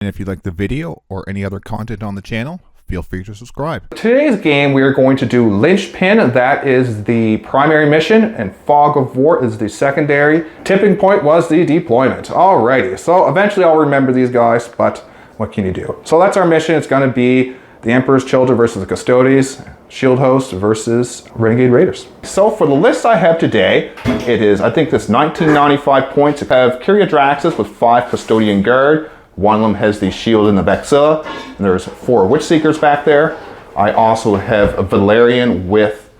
And if you like the video or any other content on the channel, feel free to subscribe. Today's game, we are going to do Linchpin. That is the primary mission, and Fog of War is the secondary. Tipping Point was the deployment. Alrighty, so eventually I'll remember these guys, but what can you do? So that's our mission. It's going to be the Emperor's Children versus the Custodes, Shield Host versus Renegade Raiders. So for the list I have today, it is, I think this 1995 points. I have Kyria Draxus with 5 Custodian Guard. One of them has the shield and the Vexilla, and there's 4 Witch Seekers back there. I also have a Valerian with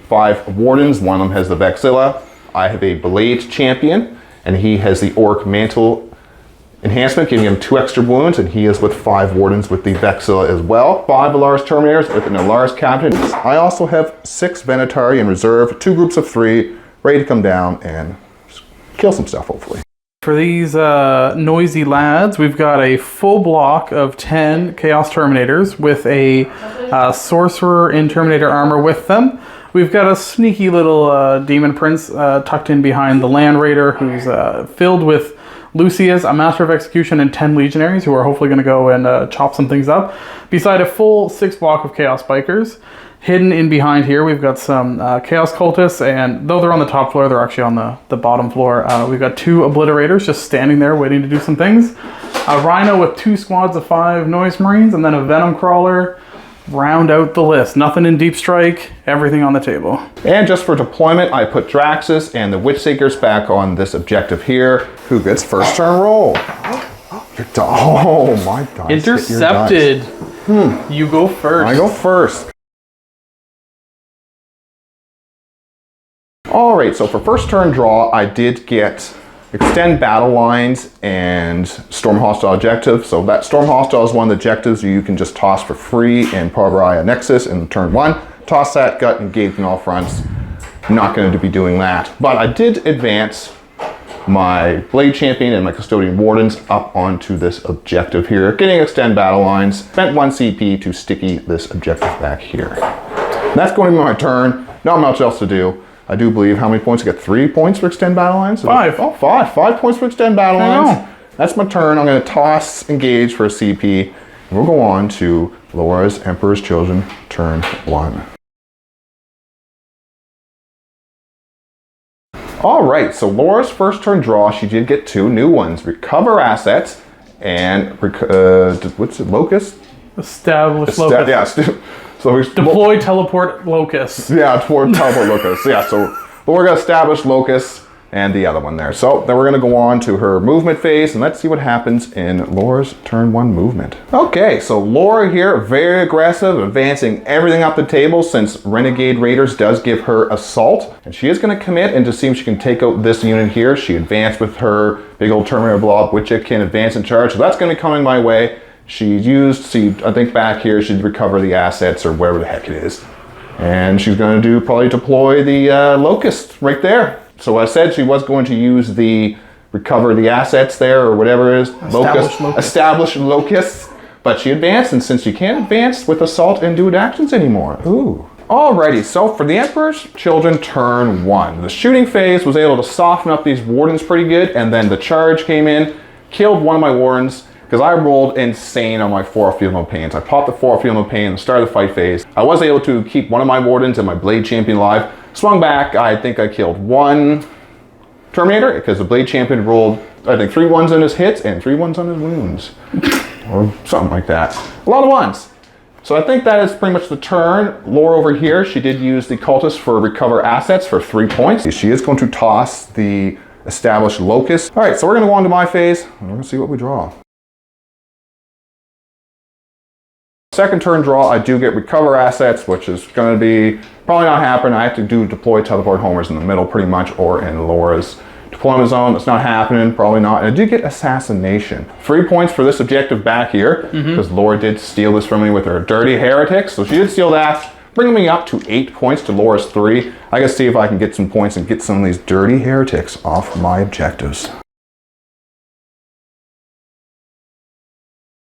5 Wardens. One of them has the Vexilla. I have a Blade Champion, and he has the Orc Mantle enhancement, giving him 2 extra wounds, and he is with 5 Wardens with the Vexilla as well. 5 Alaris Terminators with an Alaris Captain. I also have 6 Venatari in reserve, 2 groups of 3, ready to come down and kill some stuff, hopefully. For these noisy lads, we've got a full block of 10 Chaos Terminators with a Sorcerer in Terminator armor with them. We've got a sneaky little Demon Prince tucked in behind the Land Raider, who's filled with Lucius, a Master of Execution, and 10 Legionaries who are hopefully going to go and chop some things up. Beside a full 6 block of Chaos Bikers. Hidden in behind here, we've got some Chaos Cultists, and though they're on the top floor, they're actually on the bottom floor. We've got 2 Obliterators just standing there waiting to do some things. A Rhino with 2 squads of 5 Noise Marines, and then a Venom Crawler. Round out the list. Nothing in Deep Strike, everything on the table. And just for deployment, I put Draxus and the Witch Seekers back on this objective here. Who gets first turn roll? Oh my God. Intercepted. You go first. I go first. Alright, so for first turn draw, I did get Extend Battle Lines and Storm Hostile Objective. So that Storm Hostile is one of the objectives you can just toss for free in Pariah Nexus in turn 1. Toss that, gut, engage in all fronts. I'm not going to be doing that. But I did advance my Blade Champion and my Custodian Wardens up onto this objective here. Getting Extend Battle Lines. Spent 1 CP to sticky this objective back here. And that's going to be my turn. Not much else to do. I do believe, how many points? I get 3 points for Extend Battle Lines? 5. Oh, 5. 5 points for Extend Battle Lines. That's my turn. I'm going to toss Engage for a CP. And we'll go on to Laura's Emperor's Children, turn 1. Alright, so Laura's first turn draw, she did get 2 new ones. Recover Assets and, what's it, Locust? Establish Locust. Yeah, so we deploy teleport Locust. Yeah, toward teleport Locust. Yeah, so we're going to establish Locust and the other one there. So then we're going to go on to her movement phase, and let's see what happens in Laura's turn 1 movement. Okay, so Laura here, very aggressive, advancing everything up the table since Renegade Raiders does give her Assault. And she is going to commit and to see if she can take out this unit here. She advanced with her big old Terminator blob, which it can advance and charge. So that's going to be coming my way. She used, I think back here, she'd recover the assets or whatever the heck it is. And she's going to probably deploy the Locust right there. So I said she was going to use the recover the assets there or whatever it is. Establish Locust. But she advanced, and since you can't advance with Assault and do actions anymore. Ooh. Alrighty, so for the Emperor's Children turn 1. The shooting phase was able to soften up these Wardens pretty good, and then the charge came in, killed one of my Wardens, because I rolled insane on my 4 Field No Pains. I popped the 4 Field No Pain at the start of the fight phase. I was able to keep one of my Wardens and my Blade Champion alive. Swung back, I think I killed 1 Terminator, because the Blade Champion rolled, I think, 3 1s on his hits and 3 1s on his wounds. Or something like that. A lot of 1s. So I think that is pretty much the turn. Laura over here, she did use the Cultist for Recover Assets for 3 points. She is going to toss the Established Locust. Alright, so we're going to go on to my phase, and we're going to see what we draw. Second turn draw, I do get Recover Assets, which is going to be probably not happening. I have to do deploy teleport homers in the middle pretty much, or in Laura's deployment zone. That's not happening, probably not. And I do get Assassination. 3 points for this objective back here, because Laura did steal this from me with her Dirty Heretics. So she did steal that, bringing me up to 8 points to Laura's 3. I gotta see if I can get some points and get some of these Dirty Heretics off my objectives.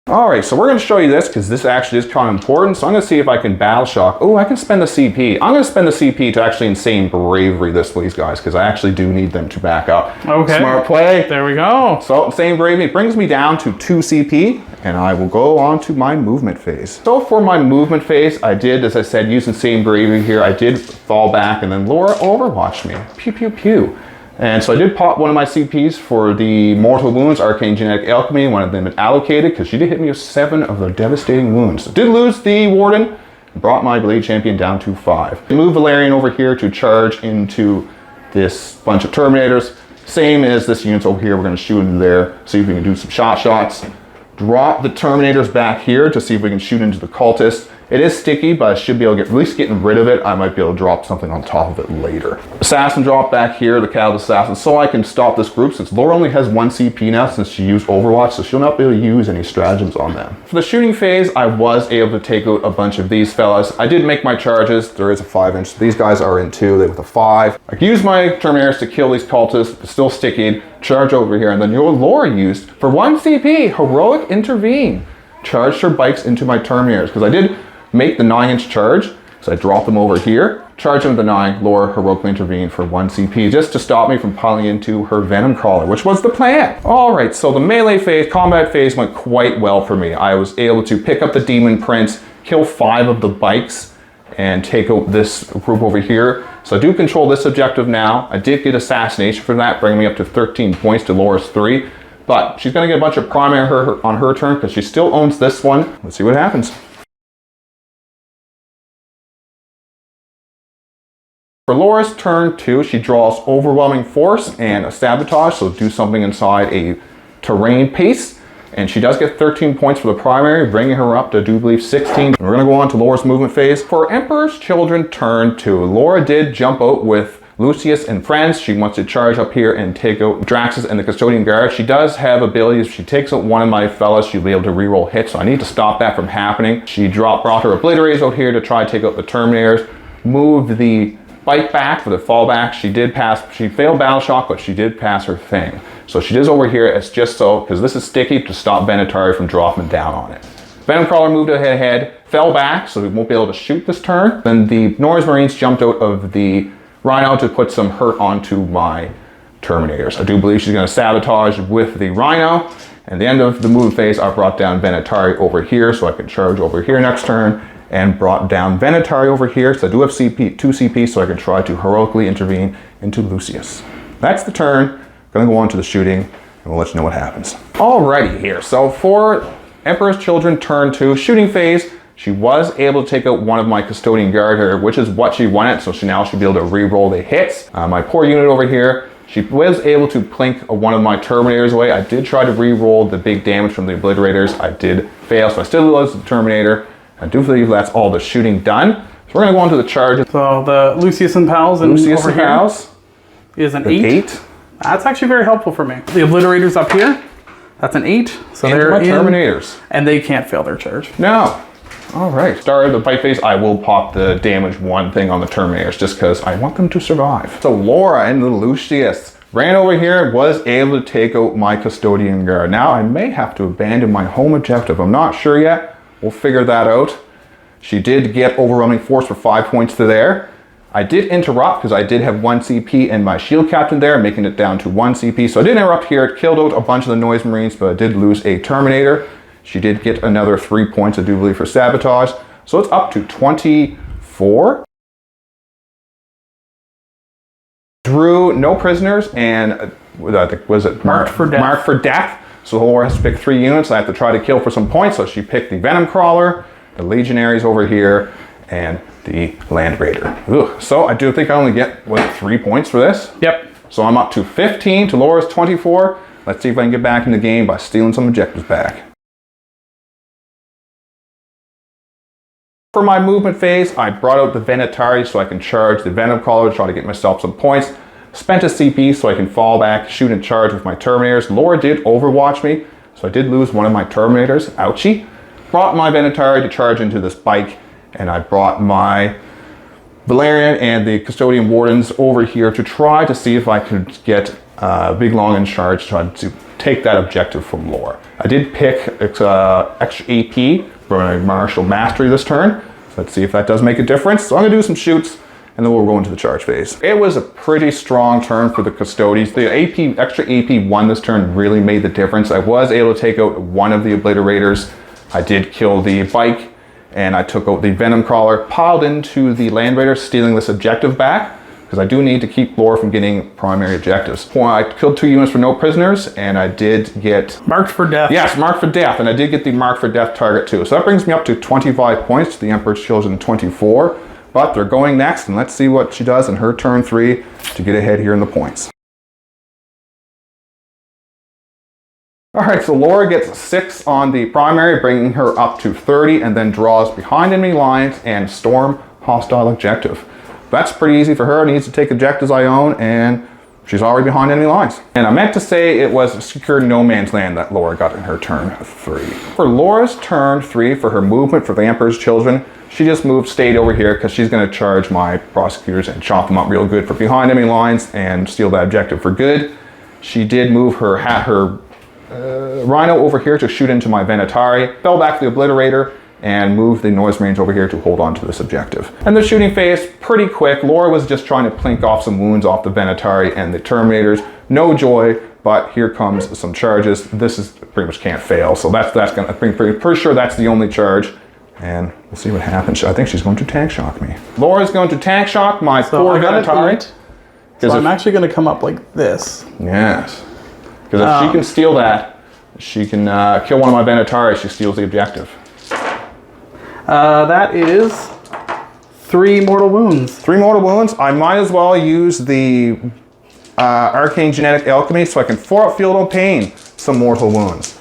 All right, so we're going to show you this because this actually is kind of important. So I'm going to see if I can battle shock. Oh, I can spend the CP. I'm going to spend the CP to actually insane bravery these guys because I actually do need them to back up. Okay. Smart play. There we go. So insane bravery brings me down to 2 CP, and I will go on to my movement phase. So for my movement phase, I did, as I said, use insane bravery here. I did fall back, and then Laura overwatched me. Pew pew pew. And so I did pop one of my CPs for the Mortal Wounds, Arcane Genetic Alchemy, one of them had allocated, because she did hit me with 7 of the devastating wounds. I did lose the Warden, brought my Blade Champion down to 5. Move Valerian over here to charge into this bunch of Terminators. Same as this unit over here, we're going to shoot into there, see if we can do some shots. Drop the Terminators back here to see if we can shoot into the Cultist. It is sticky, but I should be able to at least getting rid of it. I might be able to drop something on top of it later. Assassin drop back here, the Callous Assassin, so I can stop this group since Laura only has 1 CP now since she used Overwatch, so she'll not be able to use any stratagems on them. For the shooting phase, I was able to take out a bunch of these fellas. I did make my charges. There is a 5-inch. These guys are in 2, they with a 5. I used my Terminators to kill these cultists, still sticky. Charge over here, and then Laura used, for 1 CP, Heroic Intervene. Charged her bikes into my Terminators, because I did make the 9-inch charge, so I dropped them over here. Charge them to 9, Laura heroically intervened for 1 CP, just to stop me from piling into her Venom Crawler, which was the plan. All right, so the melee phase, combat phase went quite well for me. I was able to pick up the Demon Prince, kill 5 of the bikes, and take out this group over here. So I do control this objective now. I did get Assassination for that, bringing me up to 13 points to Laura's 3. But she's gonna get a bunch of primary on her turn because she still owns this one. Let's see what happens. For Laura's turn 2, she draws Overwhelming Force and a Sabotage, so do something inside a terrain piece. And she does get 13 points for the primary, bringing her up to, I do believe, 16. And we're gonna go on to Laura's movement phase. For Emperor's Children turn 2, Laura did jump out with Lucius and friends. She wants to charge up here and take out Draxus and the Custodian Guard. She does have abilities. If she takes out one of my fellas, she'll be able to reroll hits, so I need to stop that from happening. She brought her Obliterators out here to try to take out the Terminators, moved the bike back for the fallback. She failed Battle Shock, but she did pass her thing. So she is over here, it's just so, because this is sticky, to stop Venatari from dropping down on it. Venom Crawler moved ahead, fell back, so we won't be able to shoot this turn. Then the Noise Marines jumped out of the Rhino to put some hurt onto my Terminators. I do believe she's going to sabotage with the Rhino. And at the end of the move phase, I brought down Venatari over here so I can charge over here next turn, and brought down Venatari over here, so I do have 2 CP, so I can try to heroically intervene into Lucius. That's the turn. Gonna go on to the shooting, and we'll let you know what happens. Alrighty here, so for Emperor's Children turn 2, shooting phase, she was able to take out one of my Custodian Guard here, which is what she wanted, so now she'll be able to re-roll the hits. My poor unit over here, she was able to plink one of my Terminators away. I did try to re-roll the big damage from the Obliterators. I did fail, so I still lose the Terminator. I do believe that's all the shooting done. So we're gonna go on to the charge. So the Lucius and Pals over here is an 8. That's actually very helpful for me. The Obliterators up here, that's an 8. So they're my Terminators. And they can't fail their charge. No. All right, start of the fight phase, I will pop the damage 1 thing on the Terminators just because I want them to survive. So Laura and the Lucius ran over here and was able to take out my Custodian Guard. Now I may have to abandon my home objective. I'm not sure yet. We'll figure that out. She did get Overwhelming Force for 5 points to there. I did interrupt because I did have 1 CP and my Shield Captain there, making it down to 1 CP. So I did interrupt here. It killed out a bunch of the Noise Marines, but I did lose a Terminator. She did get another 3 points, I do believe, for Sabotage. So it's up to 24. Drew no prisoners and was it Marked for death. Marked for death. So Laura has to pick 3 units. I have to try to kill for some points. So she picked the Venom Crawler, the Legionaries over here, and the Land Raider. Ugh. So I do think I only get, 3 points for this? Yep. So I'm up to 15 to Laura's 24. Let's see if I can get back in the game by stealing some objectives back. For my movement phase, I brought out the Venatari so I can charge the Venom Crawler to try to get myself some points. Spent a CP so I can fall back, shoot and charge with my Terminators. Laura did overwatch me, so I did lose one of my Terminators. Ouchie. Brought my Venatari to charge into this bike, and I brought my Valerian and the Custodian Wardens over here to try to see if I could get Big Long in charge, trying to take that objective from Laura. I did pick extra AP for my martial mastery this turn. So let's see if that does make a difference. So I'm going to do some shoots, and then we'll go into the charge phase. It was a pretty strong turn for the Custodes. The extra AP won this turn really made the difference. I was able to take out one of the Obliterators. I did kill the bike, and I took out the Venom Crawler, piled into the Land Raider, stealing this objective back, because I do need to keep Laura from getting primary objectives. Well, I killed 2 units for no prisoners, and I did get... Marked for death. Yes, marked for death, and I did get the marked for death target too. So that brings me up to 25 points, to the Emperor's Children 24. But they're going next, and let's see what she does in her turn 3 to get ahead here in the points. All right, so Laura gets 6 on the primary, bringing her up to 30, and then draws behind enemy lines and storm hostile objective. That's pretty easy for her. Needs to take objectives I own, and she's already behind enemy lines. And I meant to say it was secure no man's land that Laura got in her turn 3. For Laura's turn 3, for her movement for the Emperor's Children, she just stayed over here because she's going to charge my prosecutors and chop them up real good for behind enemy lines and steal that objective for good. She did move her Rhino over here to shoot into my Venatari, fell back to the Obliterator, and move the noise range over here to hold on to this objective. And the shooting phase, pretty quick. Laura was just trying to plink off some wounds off the Venatari and the Terminators. No joy, but here comes some charges. This is pretty much can't fail. So that's gonna, I'm pretty sure that's the only charge. And we'll see what happens. I think she's going to tank shock me. Laura's going to tank shock my poor Venatari. So I'm actually going to come up like this. Yes. Because if she can steal that, she can kill one of my Venatari. She steals the objective. That is 3 mortal wounds. 3 mortal wounds. I might as well use the Arcane Genetic Alchemy so I can field of pain some mortal wounds.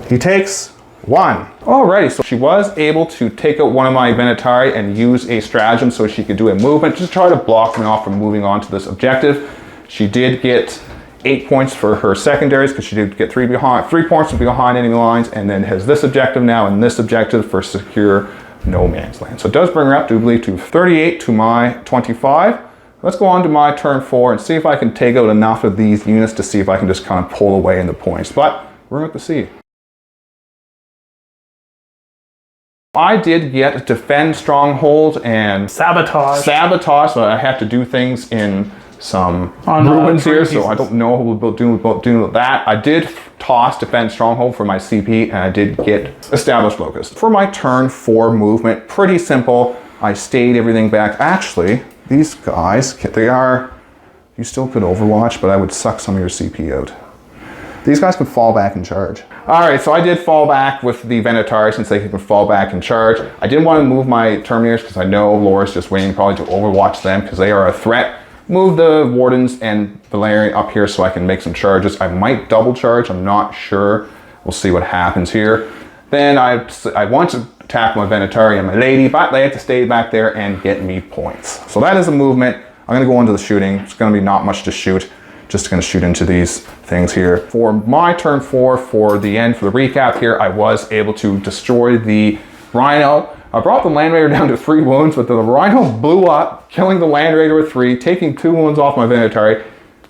He takes 1. Alrighty, so she was able to take out one of my Venatari and use a stratagem so she could do a movement to try to block me off from moving on to this objective. She did get 8 points for her secondaries because she did get 3 points from behind enemy lines, and then has this objective now and this objective for secure no man's land. So it does bring her up, I believe, to 38 to my 25. Let's go on to my turn 4 and see if I can take out enough of these units to see if I can just kind of pull away in the points. But we're going to have to see. I did get defend stronghold and sabotage. So I have to do things in some ruins here, so I don't know what we'll do with that. I did toss defend stronghold for my CP, and I did get established locust. For my turn 4 movement, pretty simple. I stayed everything back. Actually, these guys, you still could overwatch, but I would suck some of your CP out. These guys can fall back and charge. All right, so I did fall back with the Venatari since they can fall back and charge. I didn't want to move my Terminators because I know Laura's just waiting probably to overwatch them because they are a threat. Move the Wardens and Valerian up here so I can make some charges. I might double charge, I'm not sure. We'll see what happens here. Then I want to attack my Venatari and my Lady, but they have to stay back there and get me points. So that is a movement. I'm gonna go into the shooting. It's gonna be not much to shoot. Just gonna shoot into these things here. For my turn 4, for the end, for the recap here, I was able to destroy the Rhino. I brought the Land Raider down to 3 wounds, but the Rhino blew up, killing the Land Raider with 3, taking 2 wounds off my Venatari,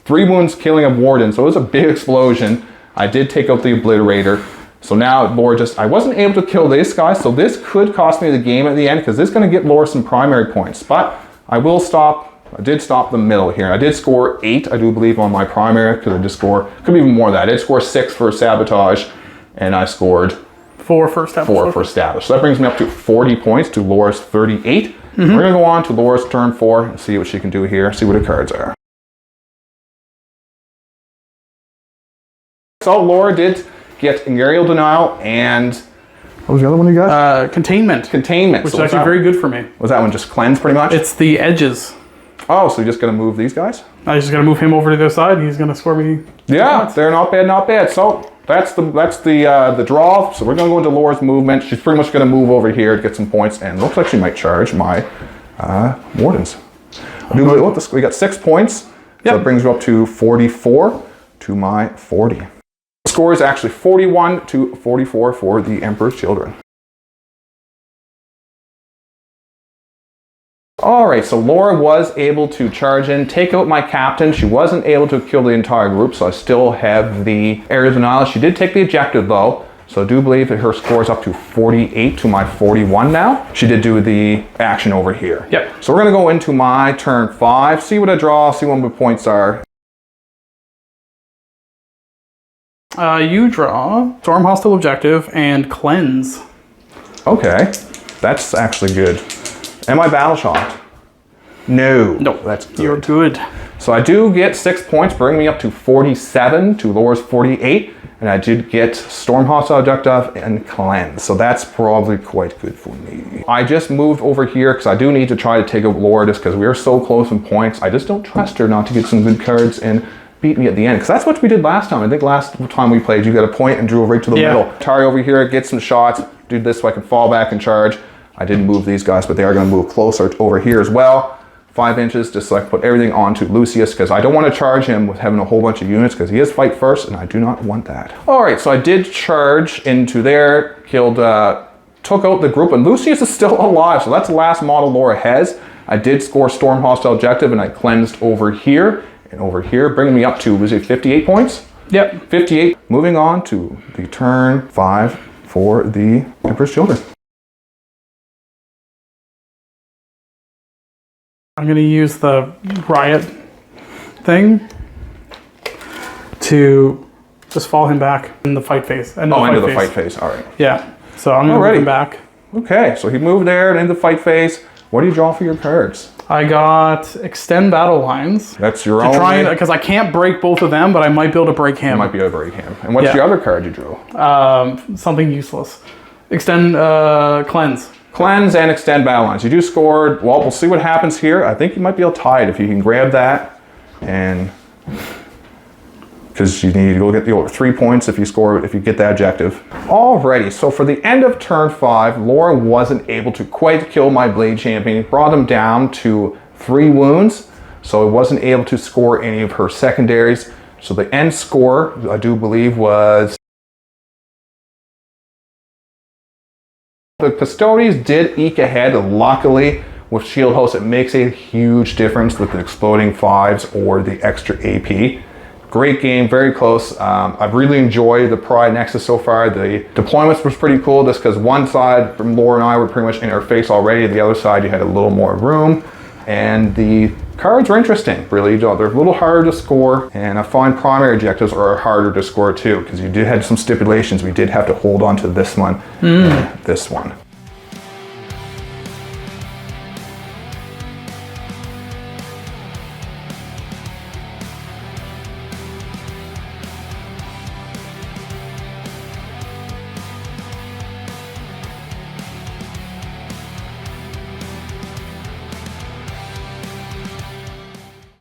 3 wounds killing a Warden, so it was a big explosion. I did take out the Obliterator. So now Laura I wasn't able to kill this guy, so this could cost me the game at the end, because this is gonna get Laura some primary points, but I did stop the middle here. I did score 8, I do believe, on my primary, because I did score, could be even more than that. I did score 6 for sabotage, and I scored 4 for establish. 4 for establish. So that brings me up to 40 points to Laura's 38. We're gonna go on to Laura's turn 4 and see what she can do here, see what her cards are. So Laura did get Aerial Denial and what was the other one you got? Containment. Containment. Which is actually very good for me. Was that one just cleanse pretty much? It's the edges. Oh, so you're just gonna move these guys? I just gotta move him over to the other side. He's gonna score me. Yeah, they're not bad, not bad. So that's the draw. So we're gonna go into Laura's movement. She's pretty much gonna move over here to get some points, and looks like she might charge my Wardens. We got 6 points. Yep. So it brings her up to 44 to my 40. The score is actually 41 to 44 for the Emperor's Children. All right, so Laura was able to charge in, take out my captain. She wasn't able to kill the entire group, so I still have the Heirs of Nihil. She did take the objective though, so I do believe that her score is up to 48 to my 41 now. She did do the action over here. Yep. So we're gonna go into my turn 5, see what I draw, see what my points are. You draw Storm Hostile Objective and Cleanse. Okay, that's actually good. Am I battle shocked? No. No, that's good. You're good. So I do get 6 points, bringing me up to 47 to Laura's 48. And I did get Storm Hostile Objective and Cleanse. So that's probably quite good for me. I just moved over here because I do need to try to take out Laura just because we are so close in points. I just don't trust her not to get some good cards and beat me at the end. Because that's what we did last time. I think last time we played, you got a point and drew right to the middle. Tari over here, get some shots, do this so I can fall back and charge. I didn't move these guys, but they are going to move closer over here as well. 5 inches, just so I can put everything onto Lucius, because I don't want to charge him with having a whole bunch of units, because he is fight first, and I do not want that. All right, so I did charge into there, killed, took out the group, and Lucius is still alive, so that's the last model Laura has. I did score Storm Hostile Objective, and I cleansed over here, and over here, bringing me up to, was it 58 points? Yep. 58. Moving on to the turn 5 for the Emperor's Children. I'm going to use the riot thing to just fall him back in the fight phase. Into the fight phase. All right. Yeah. So I'm going to move him back. Okay, so he moved there and into the fight phase. What do you draw for your cards? I got Extend Battle Lines. That's your own. Because I can't break both of them, but I might be able to break him. You might be able to break him. And what's the other card you drew? Something useless. Extend Cleanse. Cleanse and Extend Battle Lines. You do score. Well, we'll see what happens here. I think you might be able to tie it if you can grab that. And because you need to go get the 3 points if you score, if you get that objective. Alrighty, so for the end of turn 5, Laura wasn't able to quite kill my Blade Champion. It brought him down to 3 wounds, so it wasn't able to score any of her secondaries. So the end score, I do believe, was... The Custodes did eke ahead, luckily. With Shield Host, it makes a huge difference with the exploding 5s or the extra AP. Great game, very close. I've really enjoyed the Pariah Nexus so far. The deployments was pretty cool just because one side from Laura and I were pretty much in our face already. The other side you had a little more room. And the cards are interesting, really. They're a little harder to score, and I find primary objectives are harder to score too, because you did have some stipulations. We did have to hold on to this one and this one.